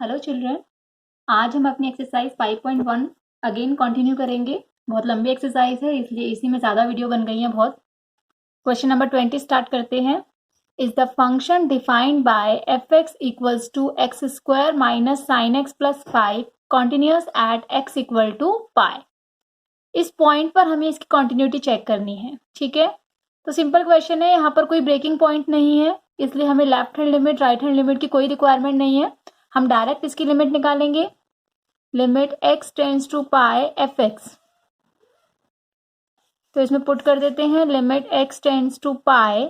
Hello children, आज हम अपनी एक्सरसाइज 5.1 अगेन कंटिन्यू करेंगे। बहुत लंबी एक्सरसाइज है, इसलिए इसी में ज़्यादा वीडियो बन गई है बहुत। क्वेश्चन नंबर 20 स्टार्ट करते हैं। Is the function defined by F x equals to x square minus sine x plus 5 continuous at x equal to pi. इस पॉइंट पर हमें इसकी कॉन्टिन्यूटी चेक करनी है। ठीक है, तो सिंपल क्वेश्चन है, यहाँ पर कोई ब्रेकिंग पॉइंट नहीं है, इसलिए हमें left hand limit right hand limit की कोई रिक्वायरमेंट नहीं है। हम डायरेक्ट इसकी लिमिट निकालेंगे। Limit x tends to pi F x, तो इसमें पुट कर देते हैं limit x tends to pi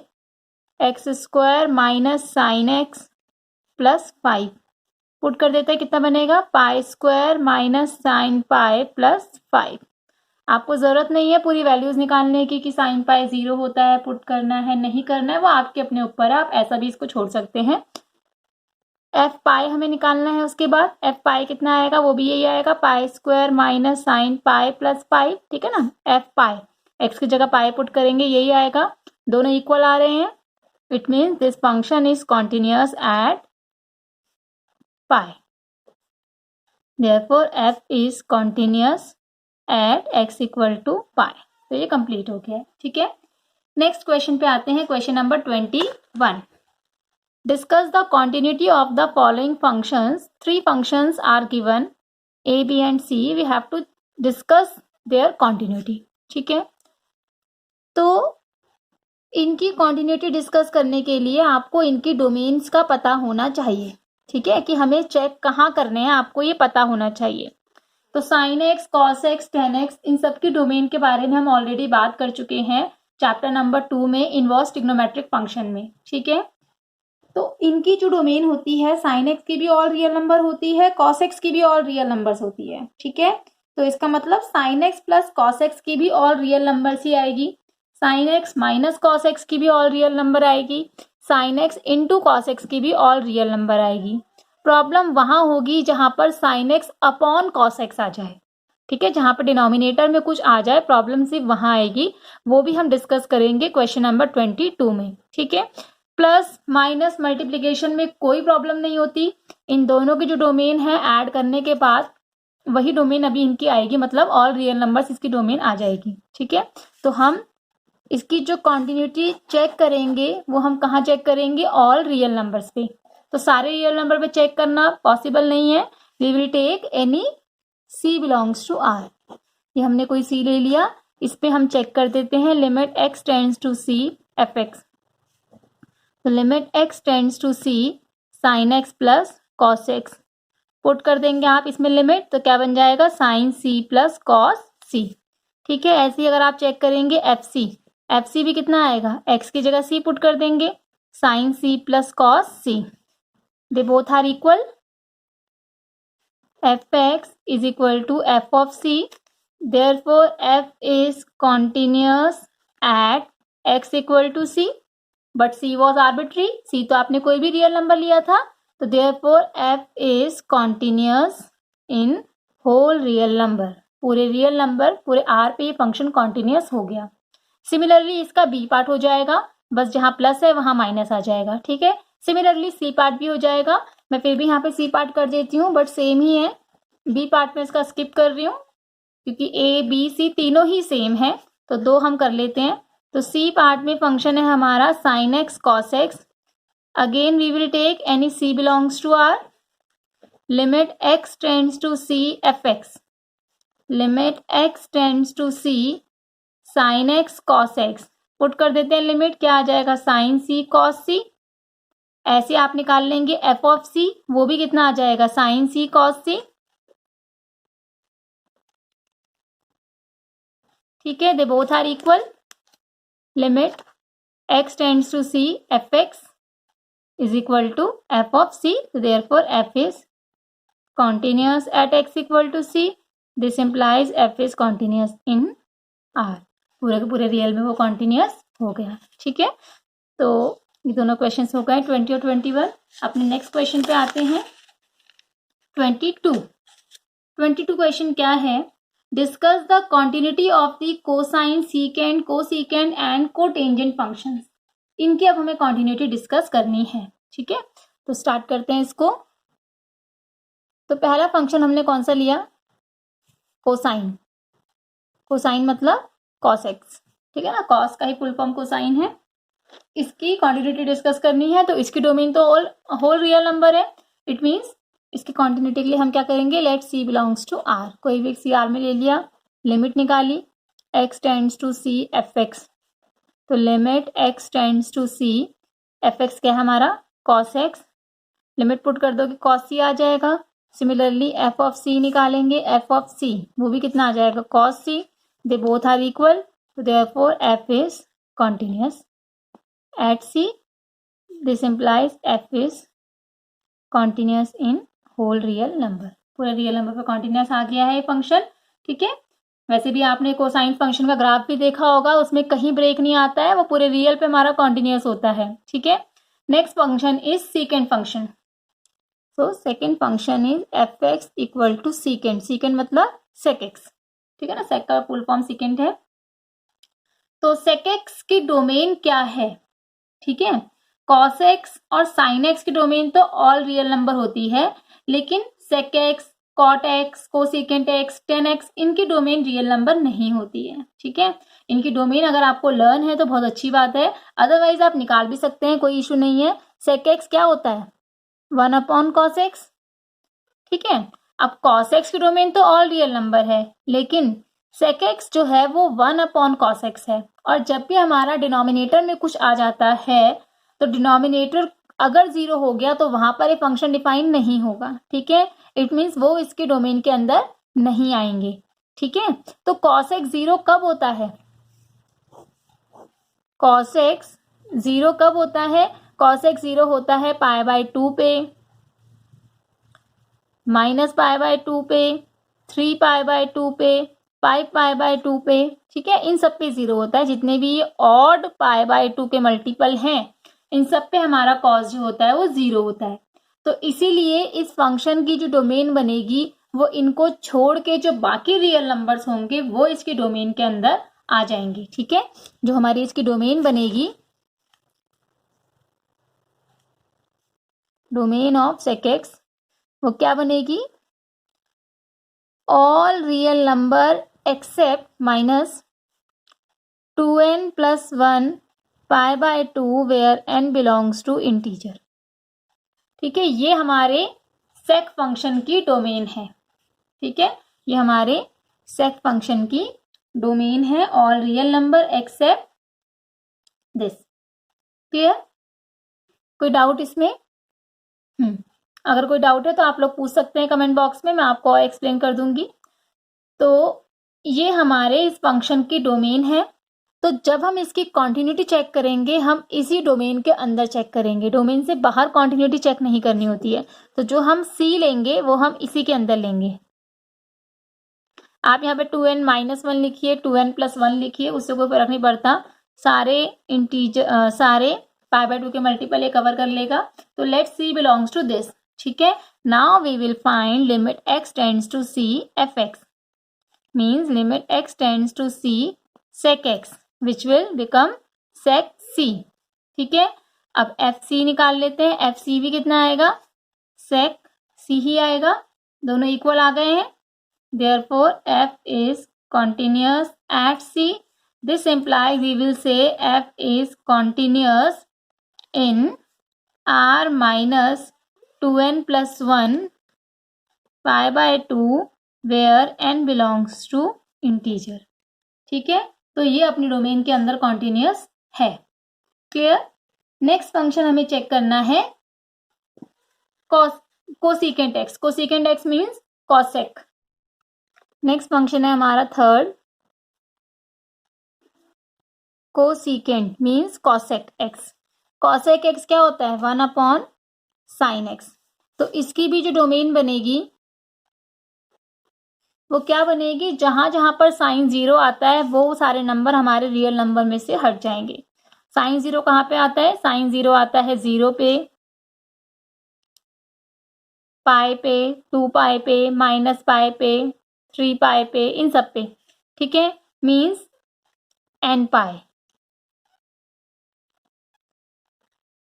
X square minus sine x plus 5। Put कर देते हैं, कितना बनेगा pi square minus sine pi plus 5। आपको जरूरत नहीं है पूरी वैल्यूज निकालने की कि साइन पाई 0 होता है, पुट करना है नहीं करना है, वो आपके अपने ऊपर है, आप ऐसा भी इसको छोड़ सकते हैं। एफ पाई हमें निकालना है। उसके बाद एफ पाई कितना आएगा, वो भी यही आएगा पाई square minus sine pi plus pi. ठीक है ना, एफ पाई एक्स की जगह पाई पुट करेंगे, यही आएगा। दोनों इक्वल आ रहे हैं, it means this function is continuous at pi, therefore F is continuous at x equal to pi. तो ये कंप्लीट हो गया है। ठीक है, नेक्स्ट क्वेश्चन पे आते हैं। Question number 21। Discuss the continuity of the following functions. 3 functions are given, a, b and c. We have to discuss their continuity. ठीक है, तो इनकी continuity डिस्कस करने के लिए आपको इनकी डोमेन्स का पता होना चाहिए। ठीक है, कि हमें चेक कहाँ करने हैं, आपको ये पता होना चाहिए। तो sine x, cos x, tan x, इन सब की डोमेन के बारे में हम ऑलरेडी बात कर चुके हैं चैप्टर नंबर 2 में, इनवर्स ट्रिग्नोमेट्रिक फंक्शन में। ठीक है, तो इनकी जो डोमेन होती है, साइन एक्स की भी ऑल रियल नंबर होती है, कॉस एक्स की भी ऑल रियल नंबर्स होती है। ठीक है, तो इसका मतलब sine x plus cos x की भी ऑल रियल नंबर्स ही आएगी, sine x minus cos x की भी ऑल रियल नंबर आएगी, sine x into cos x की भी ऑल रियल नंबर आएगी। प्रॉब्लम वहां होगी जहां पर sine x upon cos x आ जाए। ठीक है, जहां पर डिनोमिनेटर में कुछ आ जाए, प्रॉब्लम सिर्फ वहां आएगी, वो भी हम डिस्कस करेंगे क्वेश्चन नंबर 22 में। ठीक है, प्लस माइनस मल्टीप्लीकेशन में कोई प्रॉब्लम नहीं होती, इन दोनों की जो डोमेन है ऐड करने के बाद वही डोमेन अभी इनकी आएगी, मतलब ऑल रियल नंबर्स इसकी डोमेन आ जाएगी। ठीक है, तो हम इसकी जो कॉन्टिन्यूटी चेक करेंगे वो हम कहाँ चेक करेंगे, ऑल रियल नंबर्स पे। तो सारे रियल नंबर पे चेक करना पॉसिबल नहीं है, we will take any C belongs to R. ये हमने कोई सी ले लिया, इस पे हम चेक कर देते हैं limit x tends to C F x. तो limit x tends to c sine x plus cos x, put कर देंगे आप इसमें लिमिट, तो क्या बन जाएगा sine c plus cos c। ठीक है, ऐसे ही अगर आप चेक करेंगे एफ सी भी कितना आएगा, x की जगह c पुट कर देंगे, sine c plus cos c, they both are equal, F X is equal to F of c, therefore f is continuous at x equal to c, but c was arbitrary, c तो आपने कोई भी real number लिया था, तो therefore f is continuous in whole real number, पूरे real number, पूरे r पे ये फंक्शन कॉन्टिन्यूअस हो गया। सिमिलरली इसका b पार्ट हो जाएगा, बस जहां प्लस है वहां माइनस आ जाएगा। ठीक है, सिमिलरली c पार्ट भी हो जाएगा, मैं फिर भी यहाँ पे c पार्ट कर देती हूँ, बट सेम ही है, b पार्ट में इसका स्किप कर रही हूँ क्योंकि a b c तीनों ही सेम है, तो 2 हम कर लेते हैं। तो सी पार्ट में फंक्शन है हमारा sine x cos X, again we will take any C belongs to R, limit x tends to C F X, limit x tends to C sine x cos X, put कर देते हैं limit, क्या आ जाएगा sign सी cos सी। ऐसे आप निकाल लेंगे F of सी, वो भी कितना आ जाएगा साइन सी कॉस सी। ठीक है, they both are equal, limit x tends to c fx is equal to f of c, therefore f is continuous at x equal to c, this implies f is continuous in r, पूरे के पूरे real में वो continuous हो गया। ठीक है, तो ये दोनों क्वेश्चंस हो गए 20 और 21। अपने नेक्स्ट क्वेश्चन पे आते हैं 22 क्वेश्चन क्या है, discuss the continuity of the cosine, secant, cosecant and cotangent functions. इनकी अब हमें कॉन्टिन्यूटी डिस्कस करनी है। ठीक है, तो स्टार्ट करते हैं इसको। तो पहला फंक्शन हमने कौन सा लिया, कोसाइन। कोसाइन मतलब कॉस एक्स, ठीक है ना, कॉस का ही फुल फॉर्म कोसाइन है। इसकी कॉन्टिन्यूटी डिस्कस करनी है, तो इसकी डोमेन तो होल रियल नंबर है। इट मीन्स इसकी कॉन्टिन्यूटी के लिए हम क्या करेंगे, let C belongs to R, कोई भी सी आर में ले लिया, लिमिट निकाली, x tends to C F x, तो limit x tends to C F x क्या है हमारा, कॉस एक्स, लिमिट पुट कर दो कि कॉस सी आ जाएगा। सिमिलरली एफ ऑफ सी निकालेंगे, एफ ऑफ सी वो भी कितना आ जाएगा, cos c, they both are equal, तो therefore F is continuous at c, this implies f is continuous in whole real number, पूरे रियल नंबर पर कॉन्टिन्यूअस आ गया है ये फंक्शन, ठीक है। वैसे भी आपने कोसाइन फंक्शन का ग्राफ भी देखा होगा, उसमें कहीं ब्रेक नहीं आता है, वो पूरे रियल पे हमारा कॉन्टिन्यूअस होता है, ठीक है। Next function is secant function. So second function is F X equal to secant, secant मतलब सेक एक्स, ठीक है ना, सेक का फुल फॉर्म सीकेंड है। तो सेक एक्स की डोमेन क्या है, ठीक है, कॉस एक्स और साइन एक्स की डोमेन तो ऑल रियल नंबर होती है, लेकिन sec X, cot X, cosecant X, tan X, इनकी डोमेन रियल नंबर नहीं होती है, ठीक है। इनकी डोमेन अगर आपको लर्न है तो बहुत अच्छी बात है, अदरवाइज आप निकाल भी सकते हैं, कोई इशू नहीं है। सेक एक्स क्या होता है, 1 कॉस एक्स, ठीक है। अब कॉस एक्स की डोमेन तो ऑल रियल नंबर है, लेकिन सेक एक्स जो है वो 1 कॉस एक्स है, और जब भी हमारा डिनोमिनेटर में कुछ आ जाता है तो डिनोमिनेटर अगर 0 हो गया तो वहां पर ये फंक्शन डिफाइन नहीं होगा, ठीक है। इट मीन्स वो इसके डोमेन के अंदर नहीं आएंगे, ठीक है। तो कॉस एक्स 0 कब होता है, कॉस एक्स 0 कब होता है, कॉस एक्स 0 होता है π/2 पे, -π/2 पे, 3π/2 पे, 5π/2 पे, ठीक है। इन सब पे 0 होता है, जितने भी ऑड π/2 के मल्टीपल हैं इन सब पे हमारा कॉस जो होता है वो 0 होता है। तो इसीलिए इस फंक्शन की जो डोमेन बनेगी वो इनको छोड़ के जो बाकी रियल नंबर्स होंगे वो इसके डोमेन के अंदर आ जाएंगे, ठीक है। जो हमारी इसकी डोमेन बनेगी, डोमेन ऑफ सेक एक्स, वो क्या बनेगी, all real number except -2n+1 π/2 where n belongs to integer, ठीक है। ये हमारे सेक फंक्शन की डोमेन है, ठीक है, ये हमारे सेक फंक्शन की डोमेन है, all real number accept this, clear. कोई डाउट इसमें, अगर कोई डाउट है तो आप लोग पूछ सकते हैं कमेंट बॉक्स में, मैं आपको और एक्सप्लेन कर दूंगी। तो ये हमारे इस फंक्शन की डोमेन है, तो जब हम इसकी कॉन्टिन्यूटी चेक करेंगे हम इसी डोमेन के अंदर चेक करेंगे, डोमेन से बाहर कॉन्टिन्यूटी चेक नहीं करनी होती है। तो जो हम सी लेंगे वो हम इसी के अंदर लेंगे। आप यहाँ पे 2n-1 लिखिए, 2n+1 लिखिए, उससे कोई फर्क नहीं पड़ता, सारे इंटीजर सारे π/2 के मल्टीपल ये कवर कर लेगा। तो let C belongs to this, ठीक है। Now we will find limit x tends to C F X, means limit x tends to C sec x which will become sec c, ठीक है। अब F C निकाल लेते हैं, F C भी कितना आएगा, sec c ही आएगा, दोनों इक्वल आ गए हैं, therefore f is continuous at c, this implies we will say f is continuous in r minus 2n+1 π/2 where n belongs to integer, ठीक है। तो ये अपनी डोमेन के अंदर कॉन्टिन्यूअस है, क्लियर। नेक्स्ट फंक्शन हमें चेक करना है cosecant x, cosecant x means cosec. Next function है हमारा third, cosecant means cosec x. Cosec x क्या होता है, 1/sin x। तो इसकी भी जो डोमेन बनेगी वो क्या बनेगी, जहां जहां पर साइन 0 आता है वो सारे नंबर हमारे रियल नंबर में से हट जाएंगे। साइन 0 कहाँ पे आता है, साइन 0 आता है 0 पे, पाई पे, 2 पाई पे, -पाई पे, 3 पाई पे, इन सब पे, ठीक है, मीन्स n पाई,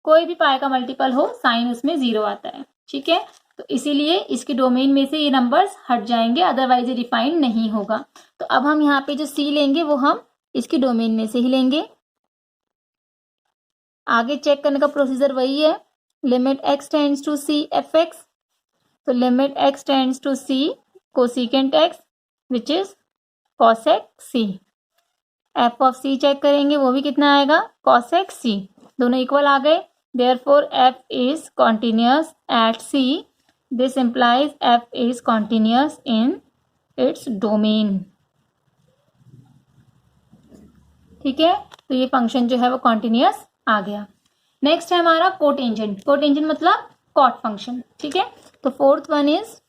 कोई भी पाई का मल्टीपल हो साइन उसमें 0 आता है, ठीक है। तो इसीलिए इसके डोमेन में से ये नंबर्स हट जाएंगे, अदरवाइज ये डिफाइंड नहीं होगा। तो अब हम यहाँ पे जो सी लेंगे वो हम इसकी डोमेन में से ही लेंगे। आगे चेक करने का प्रोसीजर वही है, limit x tends to C F x, तो limit x tends to c cosecant x which is cosec c. F of c check करेंगे, वो भी कितना आएगा, कॉसेक सी, दोनों इक्वल आ गए। Therefore f is continuous at c, this implies f is continuous in its domain. ठीक है, तो ये फंक्शन जो है वो कॉन्टिन्यूअस आ गया। नेक्स्ट है हमारा कोटेंजेंट। कोटेंजेंट मतलब कॉट फंक्शन। ठीक है, तो fourth one is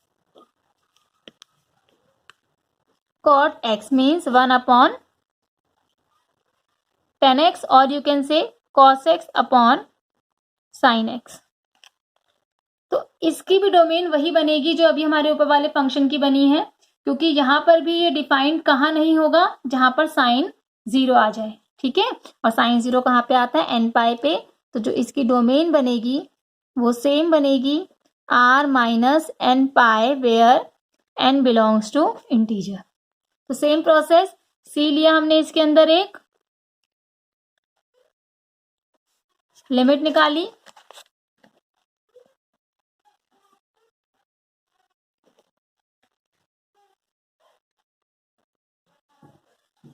cot X means 1/tan x, और you can say cos x upon sin x। तो इसकी भी डोमेन वही बनेगी जो अभी हमारे ऊपर वाले फंक्शन की बनी है, क्योंकि यहाँ पर भी ये डिफाइंड कहाँ नहीं होगा, जहां पर साइन 0 आ जाए। ठीक है, और साइन 0 कहाँ पे आता है, n पाई पे। तो जो इसकी डोमेन बनेगी वो सेम बनेगी r minus n pi where n belongs to integer. तो सेम प्रोसेस, c लिया हमने, इसके अंदर एक लिमिट निकाली,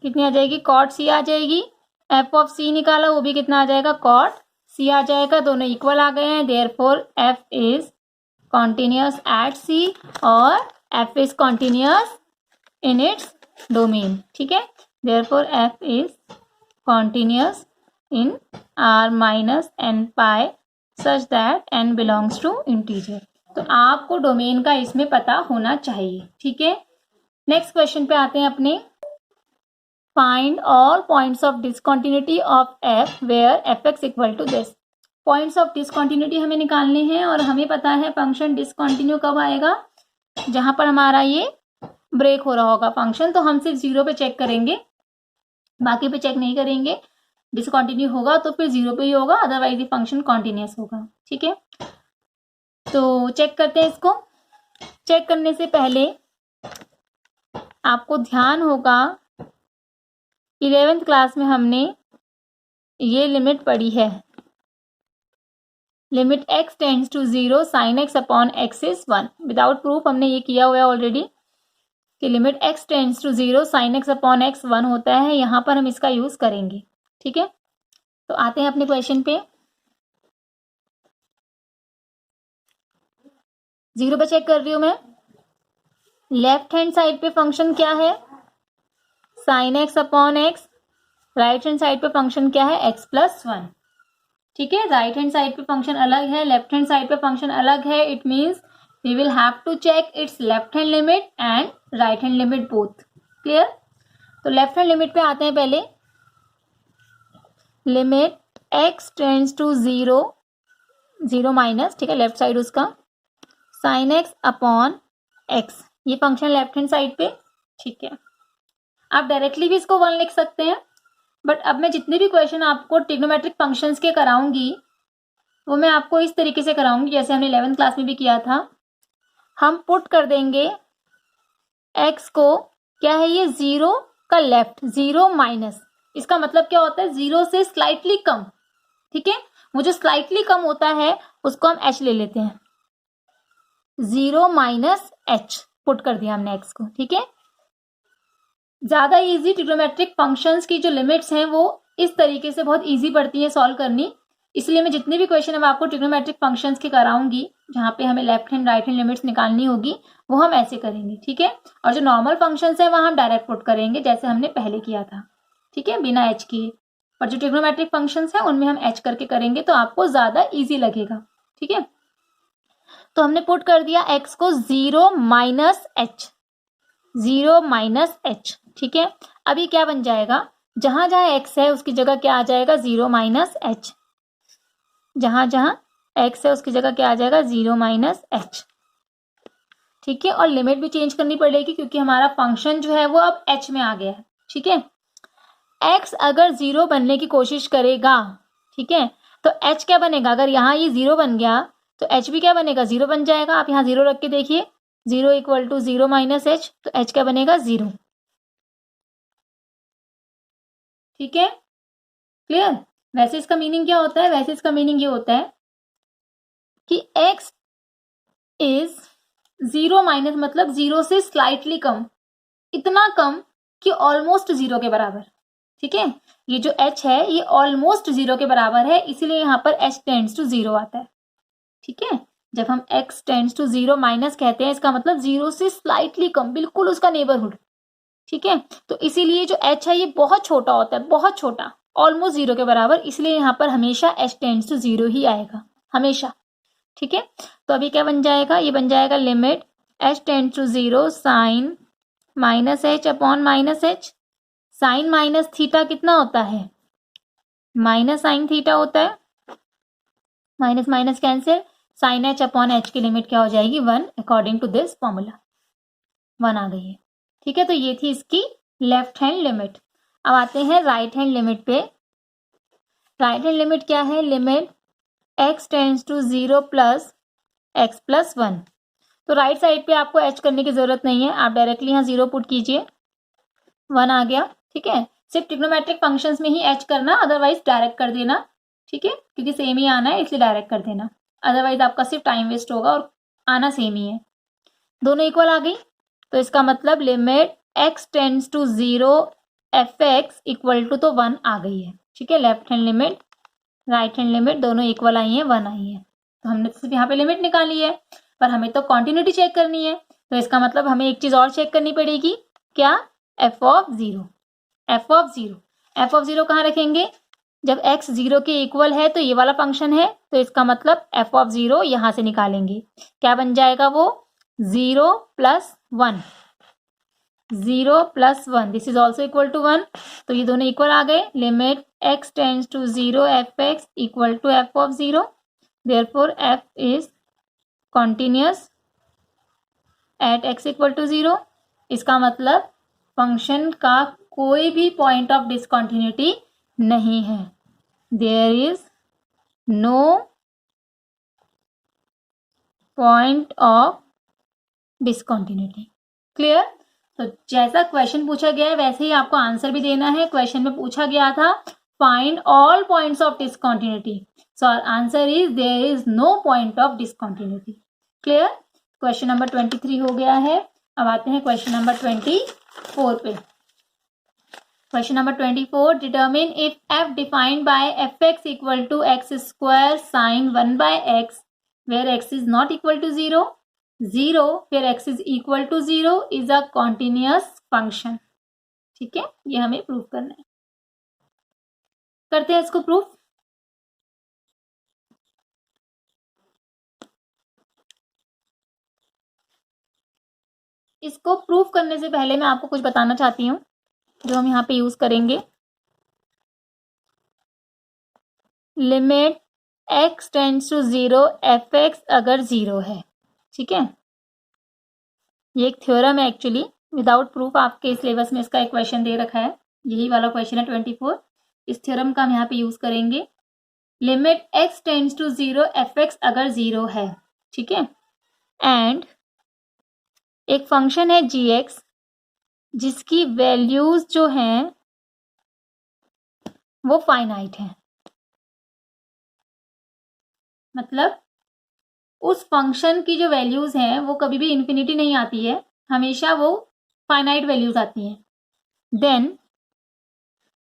कितनी आ जाएगी, कॉट सी आ जाएगी। एफ ऑफ सी निकाला, वो भी कितना आ जाएगा, कॉट सी आ जाएगा। दोनों इक्वल आ गए हैं, therefore F is continuous at c और f is continuous in its domain. ठीक है, therefore F is continuous in R minus n pi such that n belongs to integer. तो आपको डोमेन का इसमें पता होना चाहिए। ठीक है, नेक्स्ट क्वेश्चन पे आते हैं अपने। Find all points of discontinuity of F where F X equal to this. Points of discontinuity हमें निकालने हैं, और हमें पता है फंक्शन डिसकंटिन्यू कब आएगा, जहां पर हमारा ये ब्रेक हो रहा होगा फंक्शन। तो हम सिर्फ 0 पे चेक करेंगे, बाकी पे चेक नहीं करेंगे। डिसकंटिन्यू होगा तो फिर 0 पे ही होगा, अदरवाइज ये फंक्शन कॉन्टिन्यूअस होगा। ठीक है, तो चेक करते हैं इसको। चेक करने से पहले आपको ध्यान होगा 11th क्लास में हमने ये लिमिट पढ़ी है, limit x tends to 0 sine x upon x is 1। Without proof हमने ये किया हुआ है ऑलरेडी कि limit x tends to 0 sine x upon x 1 होता है। यहां पर हम इसका यूज करेंगे। ठीक है, तो आते हैं अपने क्वेश्चन पे। 0 पे चेक कर रही हूं मैं। लेफ्ट हैंड साइड पे फंक्शन क्या है, sine x upon x। Right hand side पे फंक्शन क्या है, x प्लस 1। ठीक है, राइट हैंड साइड पे फंक्शन अलग है, लेफ्ट हैंड साइड पे फंक्शन अलग है। It means we will have to check its left hand limit and right hand limit both. Clear, तो लेफ्ट हैंड लिमिट पे आते हैं पहले। Limit x tends to 0, 0 minus, ठीक है, लेफ्ट साइड उसका, साइन x अपॉन x। ये function left hand side पे। ठीक है, आप डायरेक्टली भी इसको 1 लिख सकते हैं, बट अब मैं जितने भी क्वेश्चन आपको ट्रिग्नोमेट्रिक फंक्शंस के कराऊंगी वो मैं आपको इस तरीके से कराऊंगी जैसे हमने 11th क्लास में भी किया था। हम पुट कर देंगे x को, क्या है ये, 0 का लेफ्ट, 0 माइनस। इसका मतलब क्या होता है, 0 से स्लाइटली कम। ठीक है, वो जो स्लाइटली कम होता है उसको हम h ले लेते हैं, 0 माइनस h पुट कर दिया हमने x को। ठीक है, ज्यादा इजी ट्रिग्नोमेट्रिक फंक्शंस की जो लिमिट्स हैं वो इस तरीके से बहुत इजी पड़ती है सॉल्व करनी। इसलिए मैं जितने भी क्वेश्चन अब आपको ट्रिग्नोमेट्रिक फंक्शंस के कराऊंगी जहां पे हमें left hand right hand limits निकालनी होगी वो हम ऐसे करेंगे। ठीक है, और जो नॉर्मल फंक्शंस है वहां हम डायरेक्ट पुट करेंगे जैसे हमने पहले किया था। ठीक है, बिना एच किए। और जो ट्रिग्नोमेट्रिक फंक्शंस है उनमें हम एच करके करेंगे तो आपको ज्यादा ईजी लगेगा। ठीक है, तो हमने पुट कर दिया x को 0 माइनस एच, 0 माइनस एच। ठीक है, अभी क्या बन जाएगा, जहां जहां x है उसकी जगह क्या आ जाएगा, 0 माइनस एच। जहां जहां x है उसकी जगह क्या आ जाएगा, 0 माइनस एच। ठीक है, और लिमिट भी चेंज करनी पड़ेगी क्योंकि हमारा फंक्शन जो है वो अब h में आ गया है। ठीक है, x अगर 0 बनने की कोशिश करेगा, ठीक है, तो h क्या बनेगा, अगर यहाँ ये 0 बन गया तो एच भी क्या बनेगा, जीरो बन जाएगा। आप यहाँ जीरो रख के देखिए, zero equal to zero minus H, तो एच क्या बनेगा, जीरो। ठीक है, क्लियर। वैसे इसका मीनिंग क्या होता है, वैसे इसका मीनिंग ये होता है कि x इज जीरो माइनस, मतलब जीरो से स्लाइटली कम, इतना कम कि ऑलमोस्ट जीरो के बराबर। ठीक है, ये जो h है ये ऑलमोस्ट जीरो के बराबर है, इसीलिए यहाँ पर h टेंड्स टू जीरो आता है। ठीक है, जब हम x tends to zero minus कहते हैं, इसका मतलब जीरो से स्लाइटली कम, बिल्कुल उसका नेबरहुड। ठीक है, तो इसीलिए जो h है ये बहुत छोटा होता है, बहुत छोटा, ऑलमोस्ट जीरो के बराबर, इसलिए यहाँ पर हमेशा h टेंड्स टू जीरो ही आएगा, हमेशा। ठीक है, तो अभी क्या बन जाएगा, ये बन जाएगा limit h tends to zero sine minus h upon minus h. Sine minus theta कितना होता है, माइनस साइन थीटा होता है, minus minus cancel, sine h upon h की लिमिट क्या हो जाएगी, one, according to this formula, one आ गई है। ठीक है, तो ये थी इसकी लेफ्ट हैंड लिमिट। अब आते हैं राइट हैंड लिमिट पे। राइट हैंड लिमिट क्या है, limit x tends to zero plus X plus one. तो राइट साइड पे आपको h करने की जरूरत नहीं है, आप डायरेक्टली यहाँ जीरो पुट कीजिए, वन आ गया। ठीक है, सिर्फ ट्रिग्नोमेट्रिक फंक्शंस में ही h करना, अदरवाइज डायरेक्ट कर देना। ठीक है, क्योंकि सेम ही आना है इसलिए डायरेक्ट कर देना, अदरवाइज आपका सिर्फ टाइम वेस्ट होगा और आना सेम ही है। दोनों इक्वल आ गई, तो इसका मतलब limit x tends to zero F X equal to, तो वन आ गई है। ठीक है, left hand limit right hand limit दोनों इक्वल आई है, वन आई है। तो हमने सिर्फ यहाँ पे लिमिट निकाली है, पर हमें तो कॉन्टिन्यूटी चेक करनी है, तो इसका मतलब हमें एक चीज और चेक करनी पड़ेगी, क्या, F of zero. F of zero, F of zero कहाँ रखेंगे, जब x जीरो के इक्वल है तो ये वाला फंक्शन है, तो इसका मतलब एफ ऑफ जीरो यहां से निकालेंगे, क्या बन जाएगा वो, zero plus one, zero plus one, this is also equal to one, तो ये दोनों इक्वल आ गए। Limit x tends to zero F X equal to F of zero, therefore f is continuous at x equal to zero. इसका मतलब function का कोई भी पॉइंट ऑफ डिसकॉन्टिन्यूटी नहीं है, there is no point of discontinuity. Clear. तो जैसा question पूछा गया है वैसे ही आपको आंसर भी देना है। क्वेश्चन में पूछा गया था find all points of discontinuity, so answer is there is no point of discontinuity. Clear. Question number 23 हो गया है। अब आते हैं क्वेश्चन नंबर 24 पे। Question number 24, determine if f defined by F X equal to x square sine one by X where x is not equal to zero, zero फिर x is equal to zero is a continuous function. ठीक है, ये हमें prove करना है। करते हैं इसको प्रूफ। इसको प्रूफ करने से पहले मैं आपको कुछ बताना चाहती हूँ जो हम यहाँ पे यूज करेंगे। Limit x tends to zero F X अगर जीरो है, ठीक है, ये एक थ्योरम है एक्चुअली, विदाउट प्रूफ आपके सिलेबस में इसका एक क्वेश्चन दे रखा है, यही वाला क्वेश्चन है 24। इस थ्योरम का हम यहाँ पे यूज करेंगे। Limit x tends to zero F X अगर जीरो है, ठीक है, एंड एक फंक्शन है gx जिसकी वैल्यूज जो हैं वो फाइनाइट हैं, मतलब उस फंक्शन की जो वैल्यूज हैं वो कभी भी इन्फिनिटी नहीं आती है, हमेशा वो फाइनाइट वैल्यूज आती हैं। Then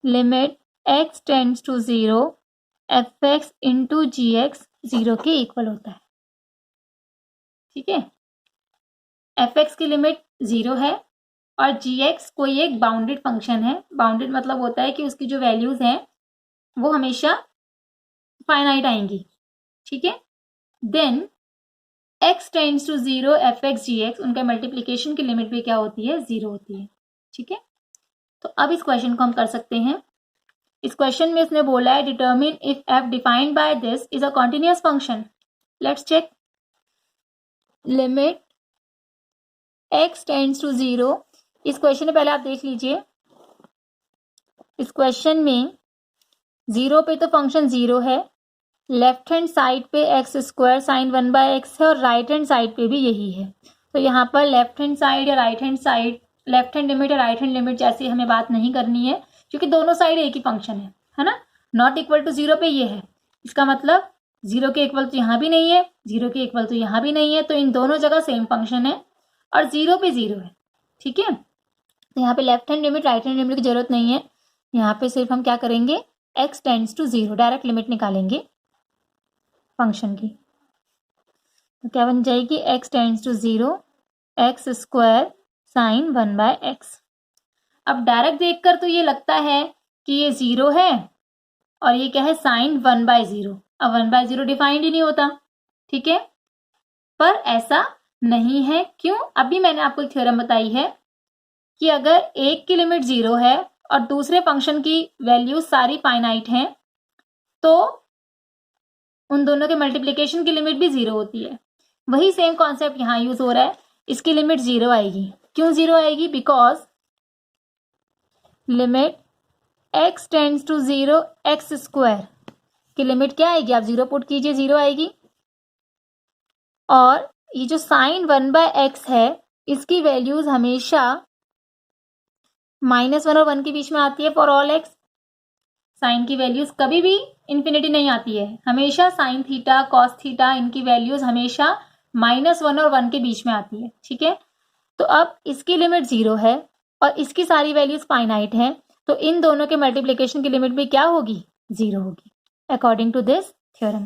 limit x tends to zero F X into G X zero के इक्वल होता है। ठीक है, एफ एक्स की लिमिट जीरो है और जी एक्स कोई एक बाउंडेड फंक्शन है। बाउंडेड मतलब होता है कि उसकी जो वैल्यूज हैं वो हमेशा फाइनाइट आएंगी। ठीक है, then x tends to zero F X G X, उनका मल्टीप्लीकेशन की लिमिट भी क्या होती है, जीरो होती है। ठीक है, तो अब इस क्वेश्चन को हम कर सकते हैं। इस क्वेश्चन में इसने बोला है determine if f defined by this is a continuous function. Let's check. Limit x tends to zero, इस क्वेश्चन में पहले आप देख लीजिए, इस क्वेश्चन में जीरो पे तो फंक्शन जीरो है, लेफ्ट हैंड साइड पे एक्स स्क्वायर साइन 1/x है और राइट हैंड साइड पे भी यही है। तो यहाँ पर लेफ्ट हैंड साइड या right hand side, left hand limit या राइट हैंड लिमिट जैसी हमें बात नहीं करनी है, क्योंकि दोनों साइड एक ही फंक्शन है ना। नॉट इक्वल टू 0 पे ये है, इसका मतलब 0 के इक्वल तो यहाँ भी नहीं है, 0 के इक्वल तो यहाँ भी नहीं है, तो इन दोनों जगह सेम फंक्शन है और 0 पे 0 है। ठीक है, तो यहाँ पे left hand limit right hand limit की जरूरत नहीं है। यहाँ पे सिर्फ हम क्या करेंगे, x tends to 0 direct limit निकालेंगे फंक्शन की। तो क्या बन जाएगी, x tends to 0 X square sine 1/x। अब डायरेक्ट देखकर तो ये लगता है कि ये 0 है और ये क्या है, साइन 1/0। अब 1/0 डिफाइंड ही नहीं होता, ठीक है, पर ऐसा नहीं है। क्यों? अभी मैंने आपको एक थ्योरम बताई है कि अगर एक की लिमिट 0 है और दूसरे फंक्शन की वैल्यू सारी फाइनाइट हैं, तो उन दोनों के मल्टीप्लिकेशन की लिमिट भी 0 होती है। वही सेम कॉन्सेप्ट यहाँ यूज हो रहा है। इसकी लिमिट 0 आएगी। क्यों 0 आएगी? Because limit x tends to 0 X square की लिमिट क्या आएगी, आप 0 पुट कीजिए, 0 आएगी। और ये जो साइन 1/x है, इसकी वैल्यूज हमेशा -1 और 1 के बीच में आती है फॉर ऑल x। साइन की वैल्यूज कभी भी इन्फिनिटी नहीं आती है, हमेशा साइन थीटा कॉस थीटा इनकी वैल्यूज हमेशा -1 और 1 के बीच में आती है। ठीक है, तो अब इसकी लिमिट 0 है और इसकी सारी वैल्यूज फाइनाइट हैं, तो इन दोनों के मल्टीप्लिकेशन की लिमिट भी क्या होगी, 0 होगी, अकॉर्डिंग टू दिस थ्योरम।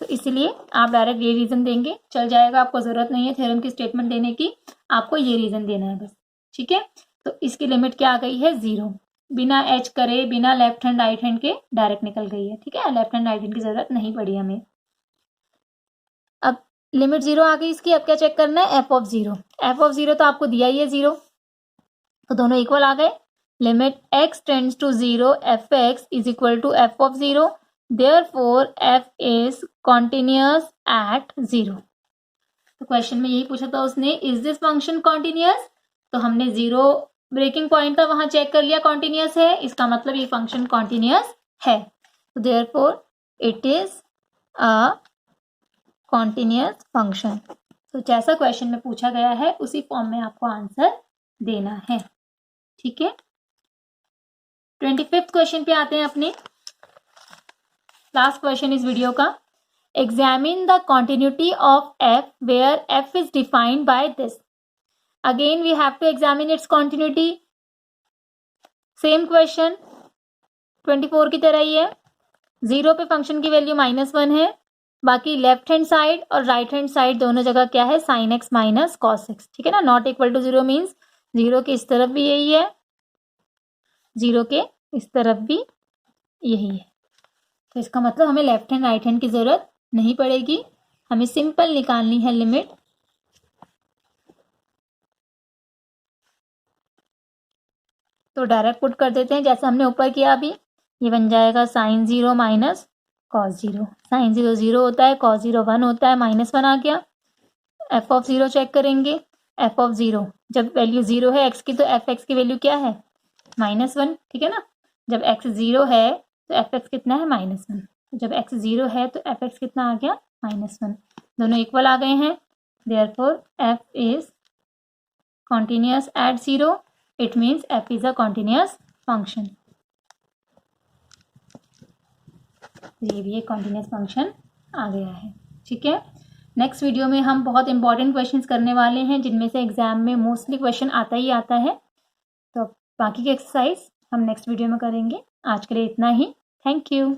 तो इसलिए आप डायरेक्ट ये रीजन देंगे, चल जाएगा, आपको जरूरत नहीं है थ्योरम की स्टेटमेंट देने की, आपको ये रीजन देना है बस। ठीक है, तो इसकी लिमिट क्या आ गई है, 0, बिना एच करे, बिना लेफ्ट हैंड राइट हैंड के डायरेक्ट निकल गई है। ठीक है, लेफ्ट हैंड राइट हैंड की जरूरत नहीं पड़ी हमें। अब लिमिट 0 आ गई इसकी, अब क्या चेक करना है, एफ ऑफ 0। एफ ऑफ 0 तो आपको दिया ही है 0, तो दोनों इक्वल आ गए। Limit x tends to 0 F X is equal to F of 0, therefore F is continuous at 0। तो क्वेश्चन में यही पूछा था उसने, इज दिस फंक्शन कॉन्टिन्यूअस? तो हमने 0 ब्रेकिंग पॉइंट था, वहां चेक कर लिया कॉन्टिन्यूअस है, इसका मतलब ये फंक्शन कॉन्टिन्यूअस है। तो therefore it is a continuous function. तो जैसा क्वेश्चन में पूछा गया है उसी फॉर्म में आपको आंसर देना है। ठीक है, 25th क्वेश्चन पे आते हैं अपने, लास्ट क्वेश्चन इस वीडियो का। Examine the continuity of F where F is defined by this. Again we have to examine its continuity. Same question 24 की तरह ही है। 0 पे फंक्शन की वैल्यू -1 है, बाकी लेफ्ट हैंड साइड और राइट हैंड साइड दोनों जगह क्या है, sign x minus cos x. ठीक है ना, नॉट इक्वल टू 0 मीन्स 0 के इस तरफ भी यही है, 0 के इस तरफ भी यही है। तो इसका मतलब हमें लेफ्ट हैंड राइट हैंड की जरूरत नहीं पड़ेगी, हमें सिंपल निकालनी है लिमिट। तो डायरेक्ट पुट कर देते हैं जैसे हमने ऊपर किया अभी। ये बन जाएगा साइन 0 माइनस कॉस 0। साइन 0 0 होता है, कॉस 0 1 होता है, -1 आ गया। एफ ऑफ 0 चेक करेंगे। एफ ऑफ 0 जब वैल्यू 0 है एक्स की, तो एफ एक्स की वैल्यू क्या है, -1। ठीक है ना, जब एक्स 0 है तो एफ एक्स कितना है, -1। तो जब एक्स 0 है तो एफ एक्स कितना आ गया, -1। दोनों इक्वल आ गए हैं, therefore F is continuous at 0। It means F is a continuous function. ये भी एक कॉन्टिन्यूअस फंक्शन आ गया है। ठीक है, नेक्स्ट वीडियो में हम बहुत इंपॉर्टेंट क्वेश्चंस करने वाले हैं, जिनमें से एग्जाम में मोस्टली क्वेश्चन आता ही आता है। तो बाकी की एक्सरसाइज हम नेक्स्ट वीडियो में करेंगे। आज के लिए इतना ही, थैंक यू।